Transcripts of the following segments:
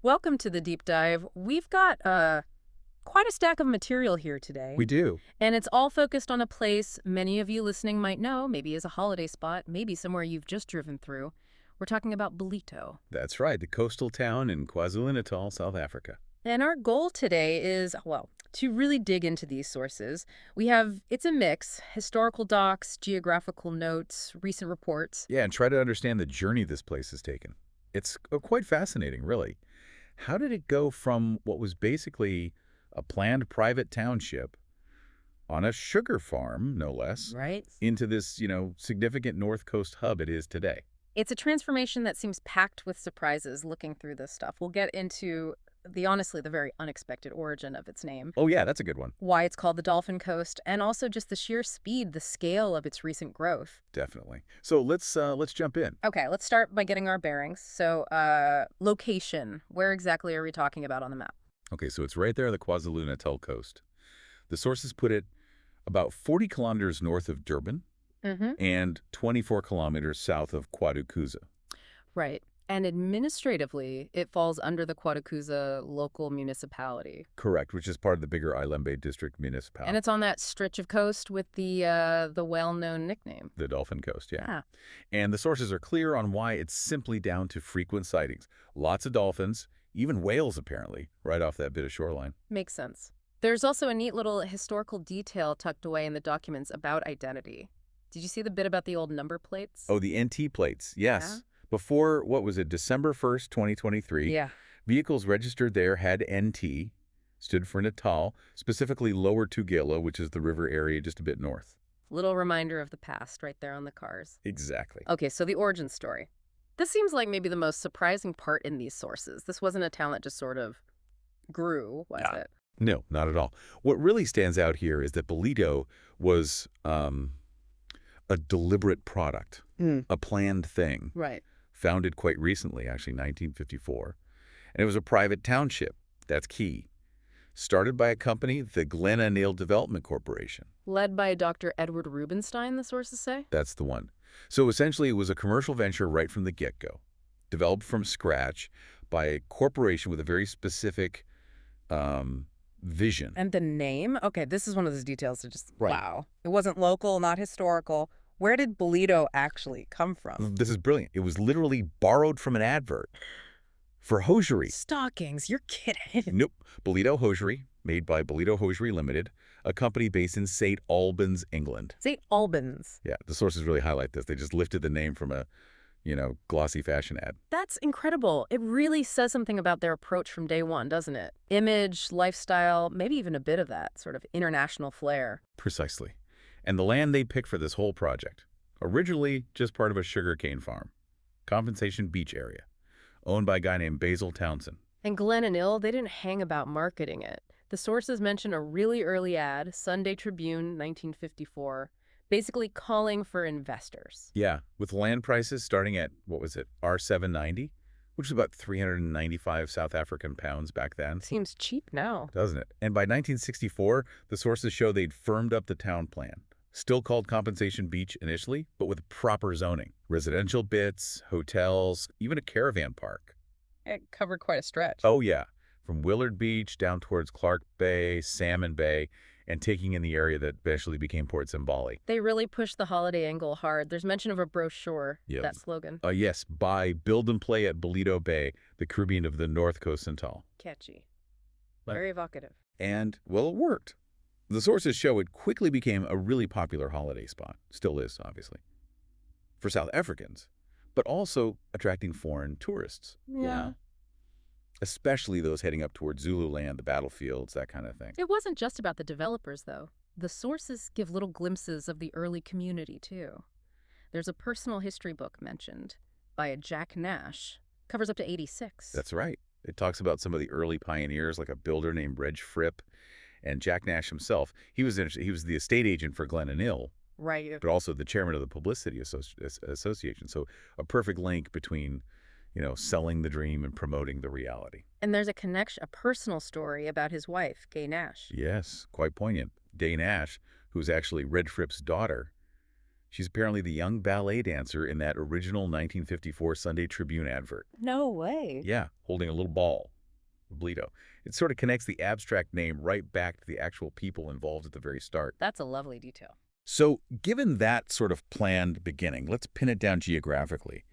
Welcome to the deep dive. We've got quite a stack of material here today, We do. and it's all focused on a place many of you listening might know, maybe as a holiday spot, maybe somewhere you've just driven through. We're talking about Ballito. That's right, the coastal town in KwaZulu-Natal, South Africa. And our goal today is, well, to really dig into these sources. It's a mix, historical docs, geographical notes, recent reports. Yeah, and try to understand the journey this place has taken. It's quite fascinating, really. How did it go from what was basically a planned private township on a sugar farm, no less, Right. into this, significant North Coast hub it is today? It's a transformation that seems packed with surprises looking through this stuff. We'll get into honestly, the very unexpected origin of its name, Oh, yeah, that's a good one. why it's called the Dolphin Coast, and also just the sheer speed, the scale of its recent growth. Definitely. So let's jump in. Okay, let's start by getting our bearings. So, location. Where exactly are we talking about on the map? Okay, so it's right there on the KwaZulu-Natal coast. The sources put it about 40 kilometers north of Durban Mm-hmm. and 24 kilometers south of KwaDukuza. Right. And administratively, it falls under the Quatakuza local municipality. Correct, which is part of the bigger Ilembe district And municipality. it's on that stretch of coast with the well-known nickname. The Dolphin Coast, yeah. Yeah, And the sources are clear on why it's simply down to frequent sightings. Lots of dolphins, even whales apparently, right off that bit of shoreline. makes sense. There's also a neat little historical detail tucked away in the documents about identity. Did you see the bit about the old number plates? Oh, the NT plates, Yeah? yes. Before, what was it, December 1st, 2023, Yeah. vehicles registered there had NT, stood for Natal, specifically Lower Tugela, which is the river area just a bit north. Little reminder of the past right there on the cars. Exactly. Okay, so the origin story. This seems like maybe the most surprising part in these sources. This wasn't a town that just sort of grew, was Yeah. it? No, not at all. What really stands out here is that Ballito was a deliberate product, a planned thing, Right. founded quite recently, actually 1954. And it was a private township. That's key. Started by a company, the Glen Anil Development Corporation. Led by Dr. Edward Rubenstein, the sources say? That's the one. So essentially, it was a commercial venture right from the get-go, developed from scratch by a corporation with a very specific vision. And the name? Okay, this is one of those details that just, Right. wow. It wasn't local, not historical. Where did Ballito actually come from? This is brilliant. It was literally borrowed from an advert for hosiery. Stockings, you're kidding. Nope. Ballito Hosiery, made by Ballito Hosiery Limited, a company based in St. Albans, England. St. Albans. Yeah, the sources really highlight this. They just lifted the name from a, glossy fashion ad. That's incredible. It really says something about their approach from day one, doesn't it? Image, lifestyle, maybe even a bit of that sort of international flair. Precisely. And the land they picked for this whole project, originally just part of a sugarcane farm, Compensation Beach area, owned by a guy named Basil Townsend. And Glenn and Ill, they didn't hang about marketing it. The sources mention a really early ad, Sunday Tribune, 1954, basically calling for investors. Yeah, with land prices starting at, what was it, R790, which is about 395 South African pounds back then, Seems cheap now. doesn't it? And by 1964, the sources show they'd firmed up the town plan. Still called Compensation Beach initially, but with proper zoning. Residential bits, hotels, even a caravan park. It covered quite a stretch. Oh, yeah. From Willard Beach down towards Clark Bay, Salmon Bay, and taking in the area that eventually became Port Zimbali. They really pushed the holiday angle hard. There's mention of a brochure, Yep. that slogan. Yes, buy, build, and play at Ballito Bay, the Caribbean of the North Coast Central. Catchy. Right. Very evocative. And, well, it worked. The sources show it quickly became a really popular holiday spot. Still is, obviously. For South Africans, but also attracting foreign tourists. Yeah. Especially those heading up towards Zululand, the battlefields, that kind of thing. It wasn't just about the developers, though. The sources give little glimpses of the early community, too. There's a personal history book mentioned by a Jack Nash. Covers up to 86. That's right. It talks about some of the early pioneers, like a builder named Reg Fripp, and Jack Nash himself. He was the estate agent for Glen and Ill, Right. but also the chairman of the Publicity Association. So a perfect link between, selling the dream and promoting the reality. And there's a personal story about his wife, Gay Nash. Yes, quite poignant. Day Nash, who's actually Red Fripp's daughter, She's apparently the young ballet dancer in that original 1954 Sunday Tribune advert. No way. Yeah, holding a little ball. Ballito. It sort of connects the abstract name right back to the actual people involved at the very start. That's a lovely detail. So, given that sort of planned beginning, let's pin it down geographically.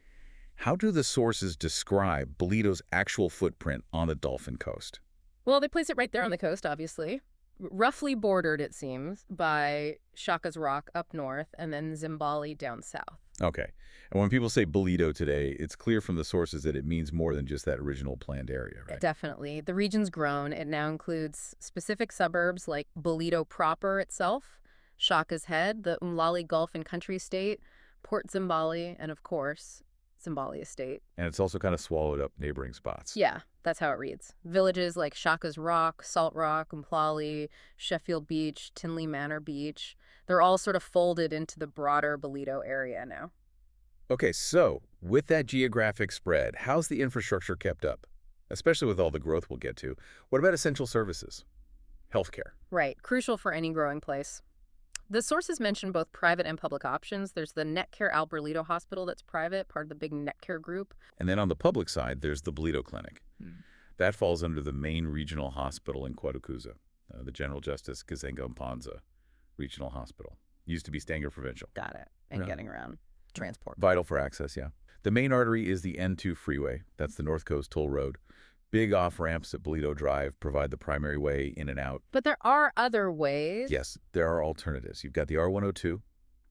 How do the sources describe Ballito's actual footprint on the Dolphin Coast? Well, they place it right there on the coast, obviously. Roughly bordered, it seems, by Shaka's Rock up north and then Zimbali down south. Okay. And when people say Ballito today, it's clear from the sources that it means more than just that original planned area, right? Definitely. The region's grown. It now includes specific suburbs like Ballito proper itself, Shaka's Head, the Umlali Gulf and Country Estate, Port Zimbali, and of course, Zimbali Estate. And it's also kind of swallowed up neighboring spots. Yeah, that's how it reads. Villages like Shaka's Rock, Salt Rock, Umplali, Sheffield Beach, Tinley Manor Beach, they're all sort of folded into the broader Ballito area now. Okay, so with that geographic spread, how's the infrastructure kept up? Especially with all the growth we'll get to. What about essential services? Healthcare. Right, crucial for any growing place. The sources mention both private and public options. There's the Netcare Alberlito Hospital that's private, part of the big Netcare group. And then on the public side, there's the Ballito Clinic. That falls under the main regional hospital in Quatucuza, the General Justice Kazenga Mpanza Regional Hospital. Used to be Stanger Provincial. Got it. And Yeah. getting around. Transport. Vital for access, yeah. The main artery is the N2 freeway. That's the North Coast Toll Road. Big off-ramps at Ballito Drive provide the primary way in and out. But there are other ways. Yes, there are alternatives. You've got the R102.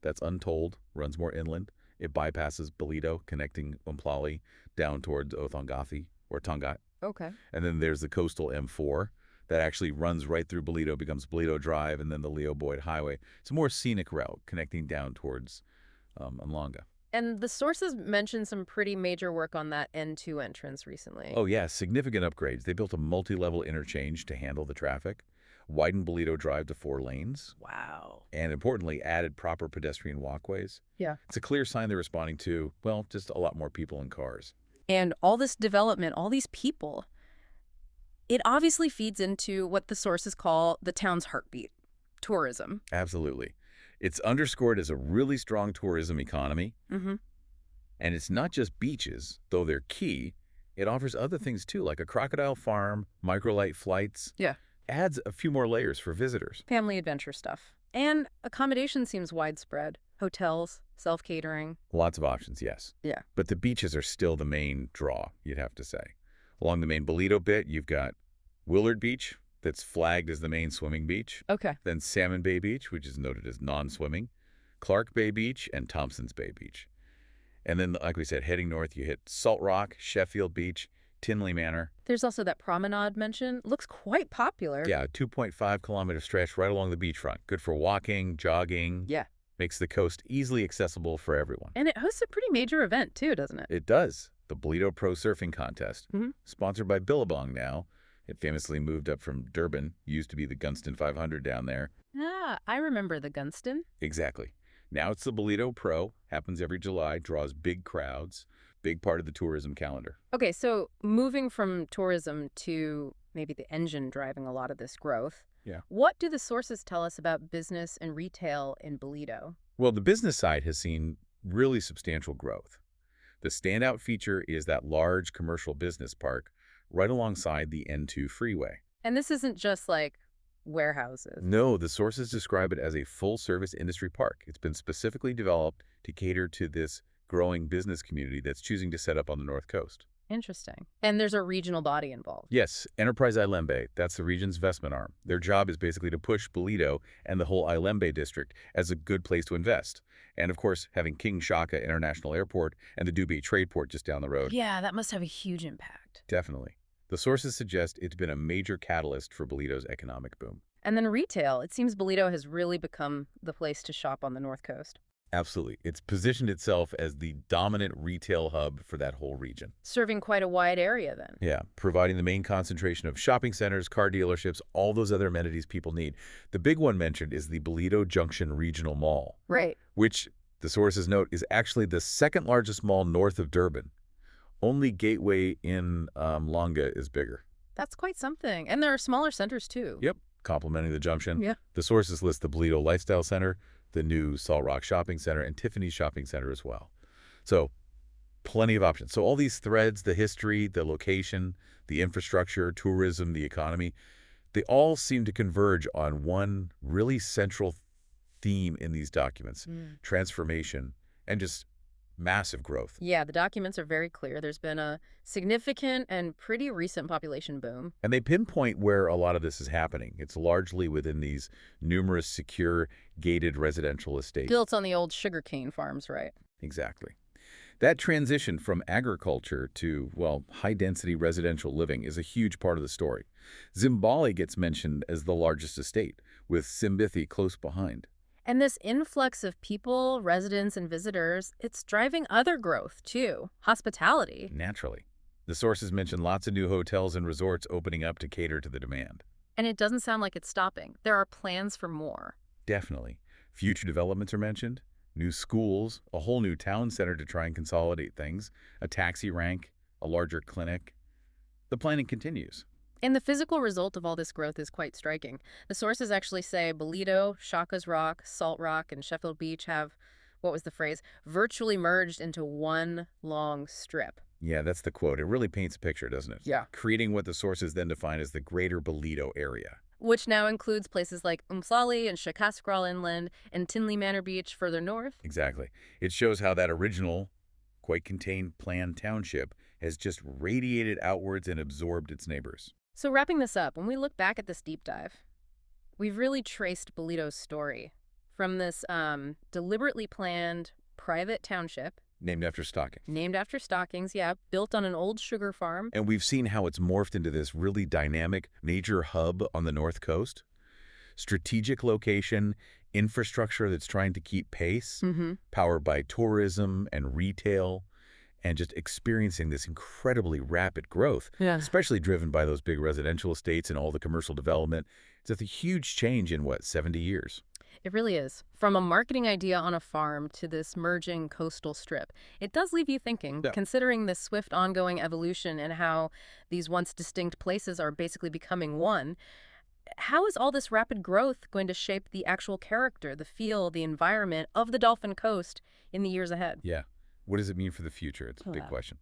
That's untolled, runs more inland. It bypasses Ballito, connecting Umplali down towards Othongathi or Tongat. Okay. And then there's the coastal M4 that actually runs right through Ballito, becomes Ballito Drive, and then the Leo Boyd Highway. It's a more scenic route connecting down towards Umhlanga. And the sources mentioned some pretty major work on that N2 entrance recently. Oh, yeah, significant upgrades. They built a multi-level interchange to handle the traffic, widened Ballito Drive to 4 lanes, Wow. and importantly, added proper pedestrian walkways. Yeah. It's a clear sign they're responding to, well, just a lot more people and cars. And all this development, all these people, it obviously feeds into what the sources call the town's heartbeat, tourism. Absolutely. It's underscored as a really strong tourism economy. Mm-hmm. And it's not just beaches, though they're key. It offers other things, too, like a crocodile farm, microlight flights. Yeah. Adds a few more layers for visitors. Family adventure stuff. And accommodation seems widespread. Hotels, self-catering. Lots of options, yes. Yeah. But the beaches are still the main draw, you'd have to say. Along the main Ballito bit, you've got Willard Beach, that's flagged as the main swimming beach. Okay. Then Salmon Bay Beach, which is noted as non-swimming. Clark Bay Beach and Thompson's Bay Beach. And then, like we said, heading north, you hit Salt Rock, Sheffield Beach, Tinley Manor. There's also that promenade mentioned. Looks quite popular. Yeah, a 2.5-kilometer stretch right along the beachfront. Good for walking, jogging. Yeah. Makes the coast easily accessible for everyone. And it hosts a pretty major event, too, doesn't it? It does. The Ballito Pro Surfing Contest. Mm-hmm. Sponsored by Billabong now. It famously moved up from Durban. Used to be the Gunston 500 down there. Ah, I remember the Gunston. Exactly. Now it's the Ballito Pro. Happens every July. Draws big crowds. Big part of the tourism calendar. Okay, so moving from tourism to maybe the engine driving a lot of this growth. Yeah. What do the sources tell us about business and retail in Ballito? Well, the business side has seen really substantial growth. The standout feature is that large commercial business park right alongside the N2 freeway. And this isn't just like warehouses. No, the sources describe it as a full-service industry park. It's been specifically developed to cater to this growing business community that's choosing to set up on the North Coast. Interesting. And there's a regional body involved. Yes, Enterprise Ilembe, that's the region's investment arm. Their job is basically to push Ballito and the whole Ilembe district as a good place to invest. And of course, having King Shaka International Airport and the Dubai Trade Port just down the road. Yeah, that must have a huge impact. Definitely. The sources suggest it's been a major catalyst for Ballito's economic boom. And then retail. It seems Ballito has really become the place to shop on the North Coast. Absolutely. It's positioned itself as the dominant retail hub for that whole region. Serving quite a wide area then. Yeah, providing the main concentration of shopping centers, car dealerships, all those other amenities people need. The big one mentioned is the Ballito Junction Regional Mall. Right. Which, the sources note, is actually the second largest mall north of Durban. Only Gateway in Longa is bigger. That's quite something. And there are smaller centers too. Yep, complementing the junction. Yeah. The sources list the Ballito Lifestyle Center, the new Salt Rock Shopping Center, and Tiffany's Shopping Center as well. So plenty of options. So all these threads, the history, the location, the infrastructure, tourism, the economy, they all seem to converge on one really central theme in these documents: Mm. transformation and just massive growth. Yeah, the documents are very clear. There's been a significant and pretty recent population boom. And they pinpoint where a lot of this is happening. It's largely within these numerous secure, gated residential estates. Built on the old sugarcane farms, right? Exactly. That transition from agriculture to, well, high-density residential living is a huge part of the story. Zimbali gets mentioned as the largest estate, with Simbithi close behind. And this influx of people, residents, and visitors, it's driving other growth, too. Hospitality. Naturally. The sources mention lots of new hotels and resorts opening up to cater to the demand. And it doesn't sound like it's stopping. There are plans for more. Definitely. Future developments are mentioned. New schools, a whole new town center to try and consolidate things, a taxi rank, a larger clinic. The planning continues. And the physical result of all this growth is quite striking. The sources actually say Ballito, Shaka's Rock, Salt Rock, and Sheffield Beach have, what was the phrase, virtually merged into one long strip. Yeah, that's the quote. It really paints a picture, doesn't it? Yeah. Creating what the sources then define as the greater Ballito area. Which now includes places like Umhlali and Shakaskral Inland and Tinley Manor Beach further north. Exactly. It shows how that original, quite contained planned township has just radiated outwards and absorbed its neighbors. So wrapping this up, when we look back at this deep dive, we've really traced Ballito's story from this deliberately planned private township Named after stocking. named after stockings, yeah, built on an old sugar farm. And we've seen how it's morphed into this really dynamic major hub on the North Coast. Strategic location, infrastructure that's trying to keep pace, powered by tourism and retail, and just experiencing this incredibly rapid growth, Yeah. especially driven by those big residential estates and all the commercial development. It's a huge change in, what, 70 years? It really is. From a marketing idea on a farm to this merging coastal strip, it does leave you thinking, Yeah. considering this swift ongoing evolution and how these once distinct places are basically becoming one. How is all this rapid growth going to shape the actual character, the feel, the environment of the Dolphin Coast in the years ahead? Yeah. What does it mean for the future? It's a big Yeah. question.